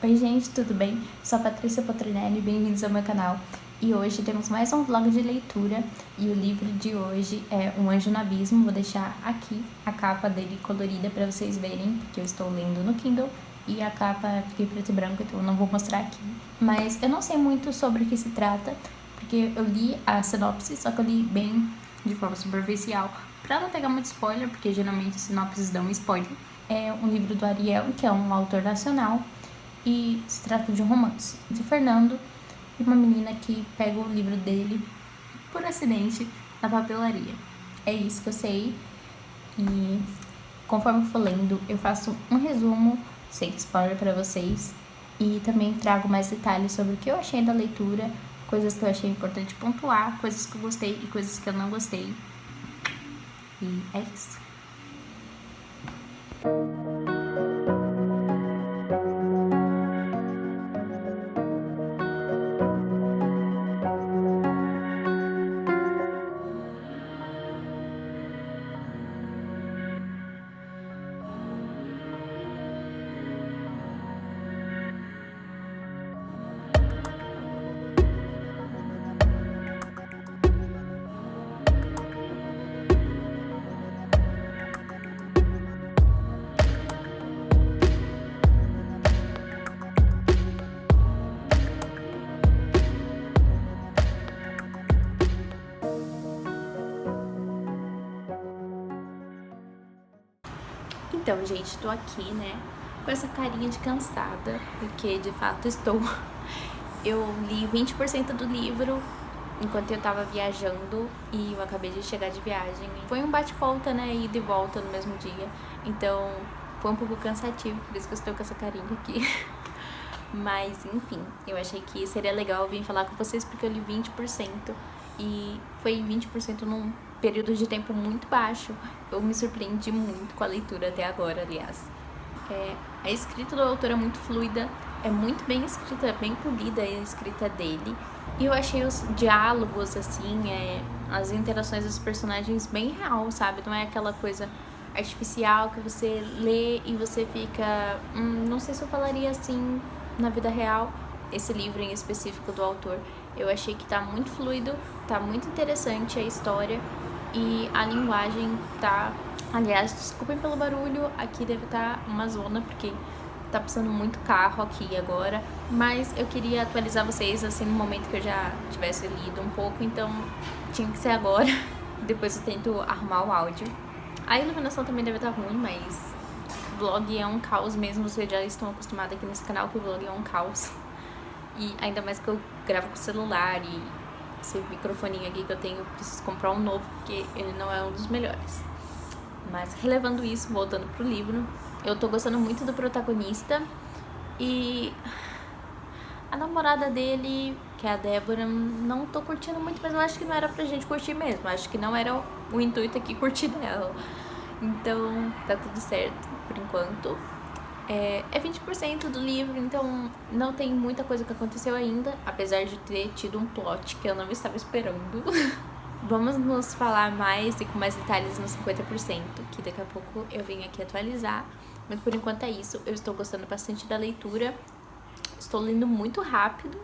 Oi gente, tudo bem? Sou a Patrícia Potrinelli, bem-vindos ao meu canal. E hoje temos mais um vlog de leitura e o livro de hoje é Um Anjo no Abismo. Vou deixar aqui a capa dele colorida para vocês verem, porque eu estou lendo no Kindle e a capa fica em preto e branco, então eu não vou mostrar aqui. Mas eu não sei muito sobre o que se trata, porque eu li a sinopse, só que eu li bem de forma superficial, para não pegar muito spoiler, porque geralmente sinopses dão spoiler. É um livro do Ariel, que é um autor nacional, e se trata de um romance de Fernando e uma menina que pega o livro dele por acidente na papelaria. É isso que eu sei, e conforme eu for lendo, eu faço um resumo sem spoiler para vocês e também trago mais detalhes sobre o que eu achei da leitura, coisas que eu achei importante pontuar, coisas que eu gostei e coisas que eu não gostei. E é isso. Então, gente, tô aqui, né, com essa carinha de cansada, porque de fato estou. Eu li 20% do livro enquanto eu tava viajando e eu acabei de chegar de viagem. Foi um bate-volta, né, ida e volta no mesmo dia, então foi um pouco cansativo, por isso que eu estou com essa carinha aqui. Mas, enfim, eu achei que seria legal vir falar com vocês porque eu li 20% e foi 20% num período de tempo muito baixo. Eu me surpreendi muito com a leitura até agora, aliás. A escrita do autor é muito fluida, é muito bem escrita, bem polida a escrita dele. E eu achei os diálogos, assim, as interações dos personagens bem real, sabe? Não é aquela coisa artificial que você lê e você fica... não sei se eu falaria assim na vida real. Esse livro em específico do autor, eu achei que tá muito fluido, tá muito interessante a história e a linguagem tá... Aliás, desculpem pelo barulho, aqui deve estar uma zona porque tá passando muito carro aqui agora, mas eu queria atualizar vocês assim no momento que eu já tivesse lido um pouco, então tinha que ser agora. Depois eu tento arrumar o áudio. A iluminação também deve estar ruim, mas vlog é um caos mesmo, vocês já estão acostumados aqui nesse canal que o vlog é um caos. E ainda mais que eu gravo com o celular e esse microfoninho aqui que eu tenho, eu preciso comprar um novo porque ele não é um dos melhores. Mas relevando isso, voltando pro livro, eu tô gostando muito do protagonista e a namorada dele, que é a Débora, não tô curtindo muito, mas eu acho que não era pra gente curtir mesmo, acho que não era o intuito aqui curtir dela. Então, tá tudo certo por enquanto. É 20% do livro, então não tem muita coisa que aconteceu ainda, apesar de ter tido um plot que eu não estava esperando. Vamos nos falar mais e com mais detalhes no 50%, que daqui a pouco eu venho aqui atualizar. Mas por enquanto é isso, eu estou gostando bastante da leitura, estou lendo muito rápido.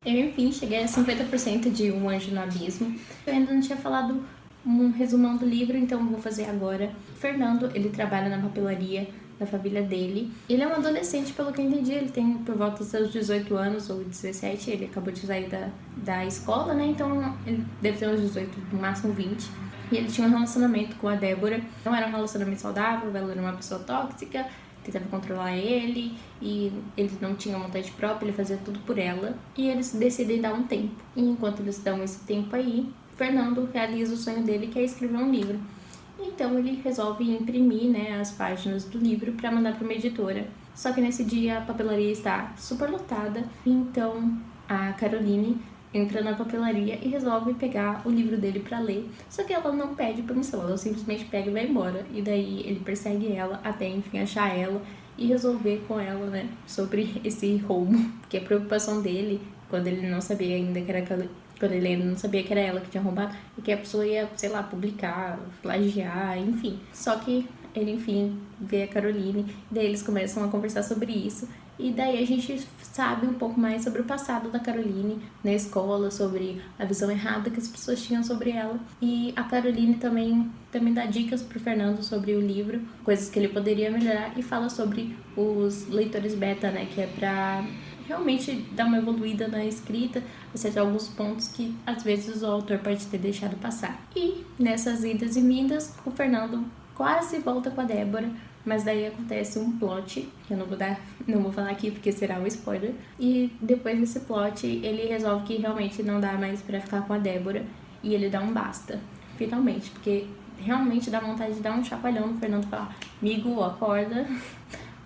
Eu, enfim, cheguei a 50% de Um Anjo no Abismo. Eu ainda não tinha falado um resumão do livro, então vou fazer agora. O Fernando, ele trabalha na papelaria da família dele. Ele é um adolescente, pelo que eu entendi, ele tem por volta dos seus 18 anos ou 17, ele acabou de sair da escola, né? Então ele deve ter uns 18, no máximo 20. E ele tinha um relacionamento com a Débora. Não era um relacionamento saudável, ela era uma pessoa tóxica. tentava controlar ele e ele não tinha vontade própria, ele fazia tudo por ela. E eles decidem dar um tempo. E enquanto eles dão esse tempo aí, Fernando realiza o sonho dele, que é escrever um livro. Então ele resolve imprimir, né, as páginas do livro para mandar para uma editora. Só que nesse dia a papelaria está super lotada, então a Caroline entra na papelaria e resolve pegar o livro dele para ler. Só que ela não pede permissão, ela simplesmente pega e vai embora. E daí ele persegue ela até enfim achar ela e resolver com ela, né, sobre esse roubo. Porque a preocupação dele, quando ele não sabia ainda que era quando ele ainda não sabia que era ela que tinha roubado, e que a pessoa ia, sei lá, publicar, plagiar, enfim. Só que ele, enfim, vê a Caroline, e daí eles começam a conversar sobre isso, e daí a gente sabe um pouco mais sobre o passado da Caroline na escola, sobre a visão errada que as pessoas tinham sobre ela. E a Caroline também dá dicas pro Fernando sobre o livro, coisas que ele poderia melhorar, e fala sobre os leitores beta, né, que é pra realmente dar uma evoluída na escrita, acertar alguns pontos que às vezes o autor pode ter deixado passar. E nessas idas e vindas, o Fernando quase volta com a Débora, mas daí acontece um plot, que eu não vou falar aqui porque será um spoiler. E depois desse plot, ele resolve que realmente não dá mais pra ficar com a Débora e ele dá um basta, finalmente, porque realmente dá vontade de dar um chacoalhão no Fernando e falar: amigo, acorda.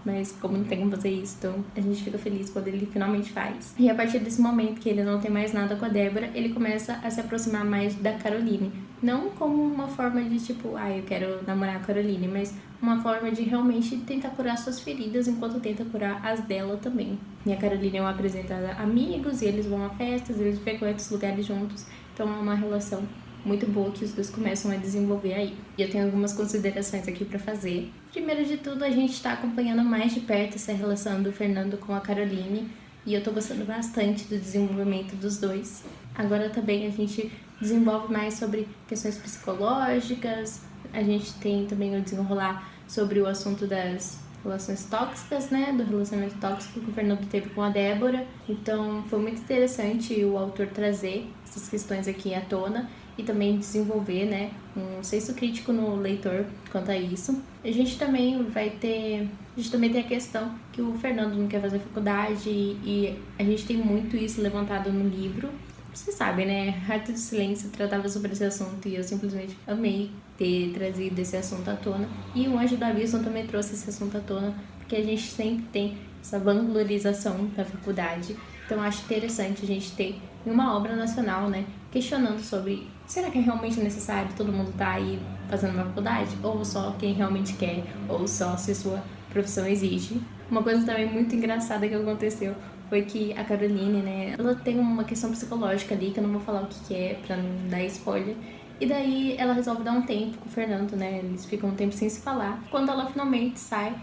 Mas como não tem como fazer isso, então a gente fica feliz quando ele finalmente faz. E a partir desse momento que ele não tem mais nada com a Débora, ele começa a se aproximar mais da Caroline. Não como uma forma de tipo, eu quero namorar a Caroline, mas uma forma de realmente tentar curar suas feridas enquanto tenta curar as dela também. E a Caroline é uma apresentada a amigos, e eles vão a festas, eles frequentam os lugares juntos, então é uma relação muito boa que os dois começam a desenvolver aí. E eu tenho algumas considerações aqui pra fazer. Primeiro de tudo, a gente tá acompanhando mais de perto essa relação do Fernando com a Caroline, e eu tô gostando bastante do desenvolvimento dos dois. Agora também a gente desenvolve mais sobre questões psicológicas, a gente tem também o desenrolar sobre o assunto das relações tóxicas, né, do relacionamento tóxico que o Fernando teve com a Débora. Então foi muito interessante o autor trazer essas questões aqui à tona e também desenvolver, né, um senso crítico no leitor quanto a isso. A gente também tem a questão que o Fernando não quer fazer faculdade e a gente tem muito isso levantado no livro. Você sabe, né? Rato de Silêncio tratava sobre esse assunto e eu simplesmente amei ter trazido esse assunto à tona. E o Anjo da Abismo também trouxe esse assunto à tona, porque a gente sempre tem essa vanglorização da faculdade. Então acho interessante a gente ter uma obra nacional, né, questionando sobre: será que é realmente necessário todo mundo estar aí fazendo uma faculdade? Ou só quem realmente quer? Ou só se sua profissão exige? Uma coisa também muito engraçada que aconteceu foi que a Caroline, né, ela tem uma questão psicológica ali, que eu não vou falar o que é pra não dar spoiler. E daí ela resolve dar um tempo com o Fernando, né, eles ficam um tempo sem se falar. Quando ela finalmente sai,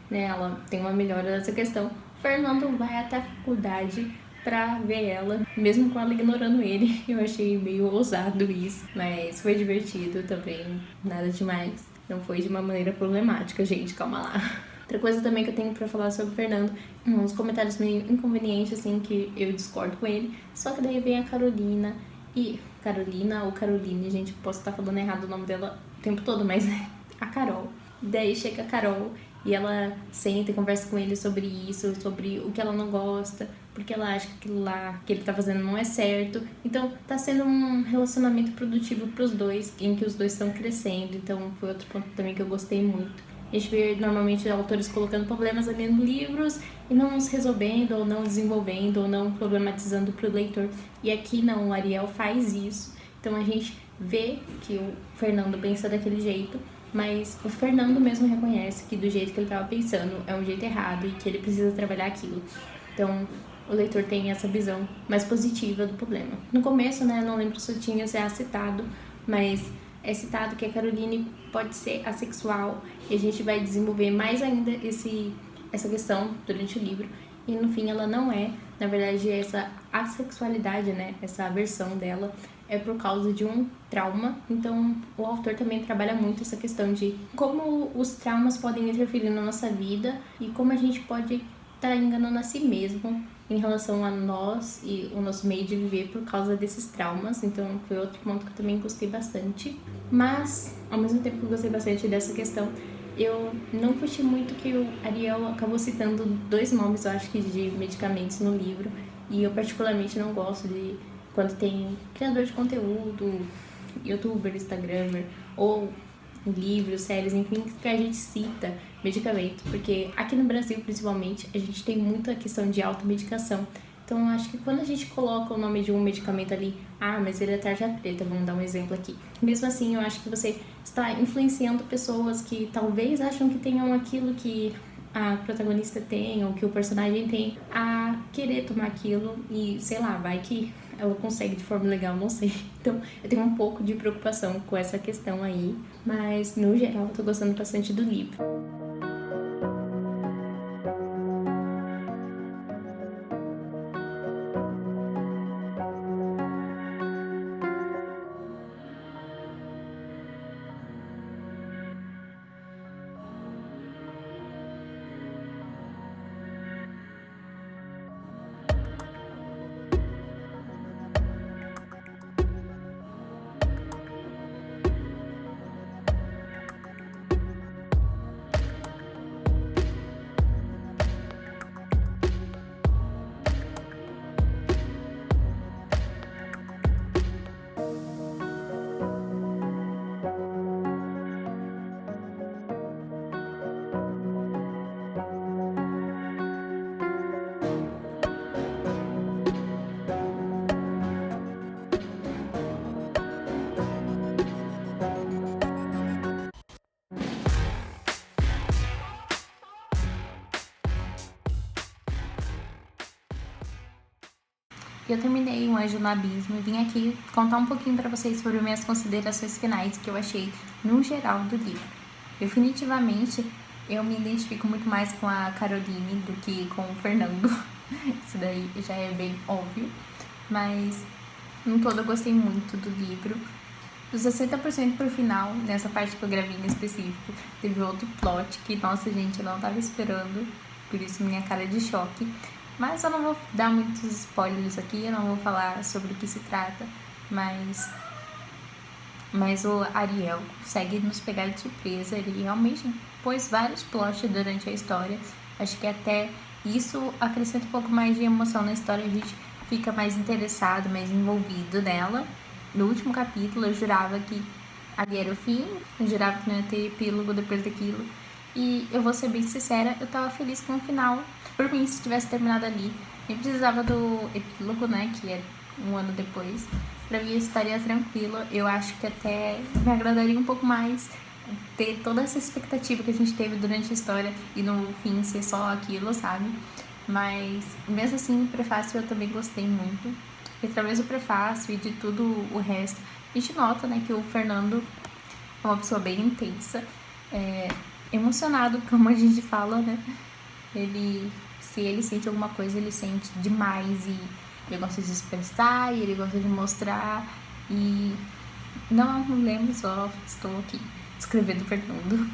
né, ela tem uma melhora dessa questão, o Fernando vai até a faculdade pra ver ela, mesmo com ela ignorando ele. Eu achei meio ousado isso, mas foi divertido também, nada demais. Não foi de uma maneira problemática, gente, calma lá. Outra coisa também que eu tenho pra falar sobre o Fernando, uns comentários meio inconvenientes, assim, que eu discordo com ele. Só que daí vem a Carolina ou Caroline, gente, posso estar falando errado o nome dela o tempo todo, mas a Carol. Daí chega a Carol e ela senta e conversa com ele sobre isso, sobre o que ela não gosta, porque ela acha que aquilo lá que ele tá fazendo não é certo. Então tá sendo um relacionamento produtivo pros dois, em que os dois estão crescendo. Então foi outro ponto também que eu gostei muito. A gente vê normalmente autores colocando problemas ali nos livros e não os resolvendo, ou não desenvolvendo, ou não problematizando para o leitor. E aqui não, o Ariel faz isso. Então a gente vê que o Fernando pensa daquele jeito, mas o Fernando mesmo reconhece que do jeito que ele estava pensando é um jeito errado e que ele precisa trabalhar aquilo. Então o leitor tem essa visão mais positiva do problema. No começo, né, não lembro se eu tinha citado, mas é citado que a Caroline pode ser assexual e a gente vai desenvolver mais ainda essa questão durante o livro. E no fim ela não é. Na verdade, essa assexualidade, né, essa aversão dela é por causa de um trauma. Então o autor também trabalha muito essa questão de como os traumas podem interferir na nossa vida e como a gente pode estar enganando a si mesmo em relação a nós e o nosso meio de viver por causa desses traumas. Então foi outro ponto que eu também gostei bastante. Mas, ao mesmo tempo que eu gostei bastante dessa questão, Eu não curti muito que o Ariel acabou citando 2 nomes, eu acho que de medicamentos no livro, e eu particularmente não gosto de quando tem criador de conteúdo, youtuber, instagramer, ou livros, séries, enfim, que a gente cita medicamento, porque aqui no Brasil, principalmente, a gente tem muita questão de automedicação. Então, eu acho que quando a gente coloca o nome de um medicamento ali, mas ele é tarja preta, vamos dar um exemplo aqui. Mesmo assim, eu acho que você está influenciando pessoas que talvez acham que tenham aquilo que a protagonista tem, ou que o personagem tem, a querer tomar aquilo e, sei lá, vai que ela consegue de forma legal, não sei. Então, eu tenho um pouco de preocupação com essa questão aí, mas no geral eu tô gostando bastante do livro. Eu terminei Um Anjo no Abismo e vim aqui contar um pouquinho para vocês sobre minhas considerações finais que eu achei no geral do livro. Definitivamente, eu me identifico muito mais com a Caroline do que com o Fernando. Isso daí já é bem óbvio. Mas, no todo, eu gostei muito do livro. Dos 60% pro final, nessa parte que eu gravei em específico, teve outro plot que, nossa, gente, eu não tava esperando. Por isso, minha cara de choque. Mas eu não vou dar muitos spoilers aqui, eu não vou falar sobre o que se trata, mas o Ariel consegue nos pegar de surpresa, ele realmente pôs vários plots durante a história, acho que até isso acrescenta um pouco mais de emoção na história, a gente fica mais interessado, mais envolvido nela. No último capítulo eu jurava que ali era o fim, eu jurava que não ia ter epílogo depois daquilo, e eu vou ser bem sincera, eu tava feliz com o final. Por mim, se tivesse terminado ali, nem precisava do epílogo, né, que é um ano depois. Pra mim, estaria tranquilo. Eu acho que até me agradaria um pouco mais ter toda essa expectativa que a gente teve durante a história e no fim ser só aquilo, sabe? Mas, mesmo assim, o prefácio eu também gostei muito. E através do prefácio e de tudo o resto, a gente nota, né, que o Fernando é uma pessoa bem intensa, emocionado, como a gente fala, né? Se ele sente alguma coisa, ele sente demais e ele gosta de expressar e ele gosta de mostrar e não lembro, só estou aqui descrevendo o Fernando.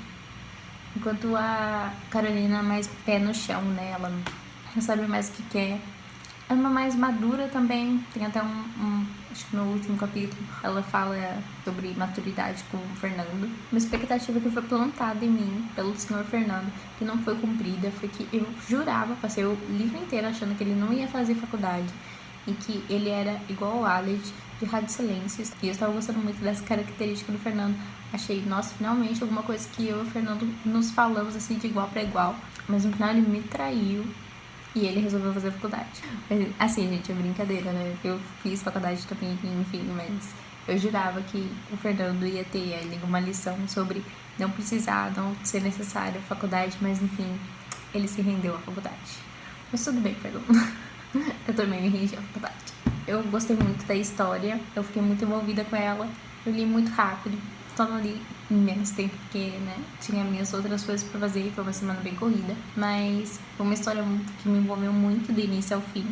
Enquanto a Carolina é mais pé no chão, né? Ela não sabe mais o que quer. É uma mais madura também. Tem até acho que no último capítulo ela fala sobre maturidade com o Fernando. Uma expectativa que foi plantada em mim pelo senhor Fernando, que não foi cumprida, foi que eu jurava, passei o livro inteiro achando que ele não ia fazer faculdade e que ele era igual ao Aled de Rádio Silêncios. E eu estava gostando muito dessa característica do Fernando. Achei, nossa, finalmente alguma coisa que eu e o Fernando nos falamos assim de igual para igual. Mas no final ele me traiu. E ele resolveu fazer faculdade. Assim, gente, é brincadeira, né? Eu fiz faculdade também, enfim, mas eu jurava que o Fernando ia ter ali uma lição sobre não precisar, não ser necessário a faculdade, mas enfim, ele se rendeu à faculdade. Mas tudo bem, Fernando. Eu também me rendi à faculdade. Eu gostei muito da história, eu fiquei muito envolvida com ela, eu li muito rápido. Só não li em menos tempo porque, né, tinha minhas outras coisas pra fazer e foi uma semana bem corrida. Mas foi uma história que me envolveu muito do início ao fim.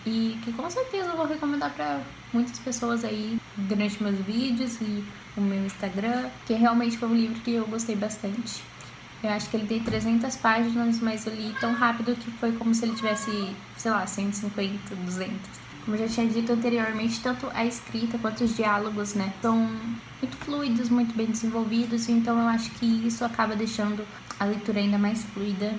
E que com certeza eu vou recomendar pra muitas pessoas aí durante meus vídeos e o meu Instagram. Que realmente foi um livro que eu gostei bastante. Eu acho que ele tem 300 páginas, mas eu li tão rápido que foi como se ele tivesse, sei lá, 150, 200. Como eu já tinha dito anteriormente, tanto a escrita quanto os diálogos, né, são muito fluidos, muito bem desenvolvidos, então eu acho que isso acaba deixando a leitura ainda mais fluida.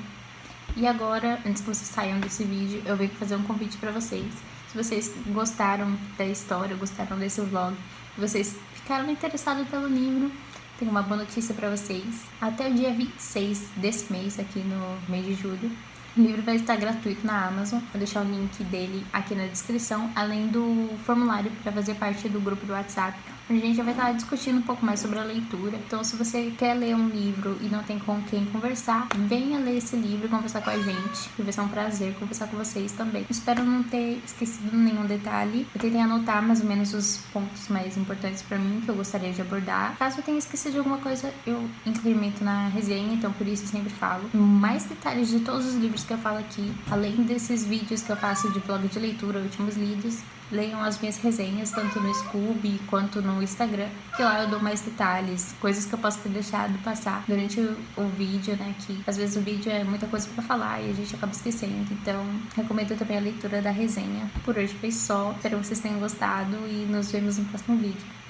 E agora, antes que vocês saiam desse vídeo, eu venho fazer um convite para vocês. Se vocês gostaram da história, gostaram desse vlog, se vocês ficaram interessados pelo livro, tenho uma boa notícia para vocês. Até o dia 26 desse mês, aqui no mês de julho, o livro vai estar gratuito na Amazon. Vou deixar o link dele aqui na descrição, além do formulário para fazer parte do grupo do WhatsApp, onde a gente já vai estar discutindo um pouco mais sobre a leitura. Então, se você quer ler um livro e não tem com quem conversar, venha ler esse livro e conversar com a gente, que vai ser um prazer conversar com vocês também. Espero não ter esquecido nenhum detalhe. Eu tentei anotar mais ou menos os pontos mais importantes para mim, que eu gostaria de abordar. Caso eu tenha esquecido de alguma coisa, eu incremento na resenha, então por isso eu sempre falo mais detalhes de todos os livros que eu falo aqui, além desses vídeos que eu faço de vlog de leitura, últimos lidos. Leiam as minhas resenhas, tanto no Scooby quanto no Instagram, que lá eu dou mais detalhes, coisas que eu posso ter deixado passar durante o vídeo, né, que às vezes o vídeo é muita coisa pra falar e a gente acaba esquecendo, então recomendo também a leitura da resenha. Por hoje foi só, espero que vocês tenham gostado e nos vemos no próximo vídeo.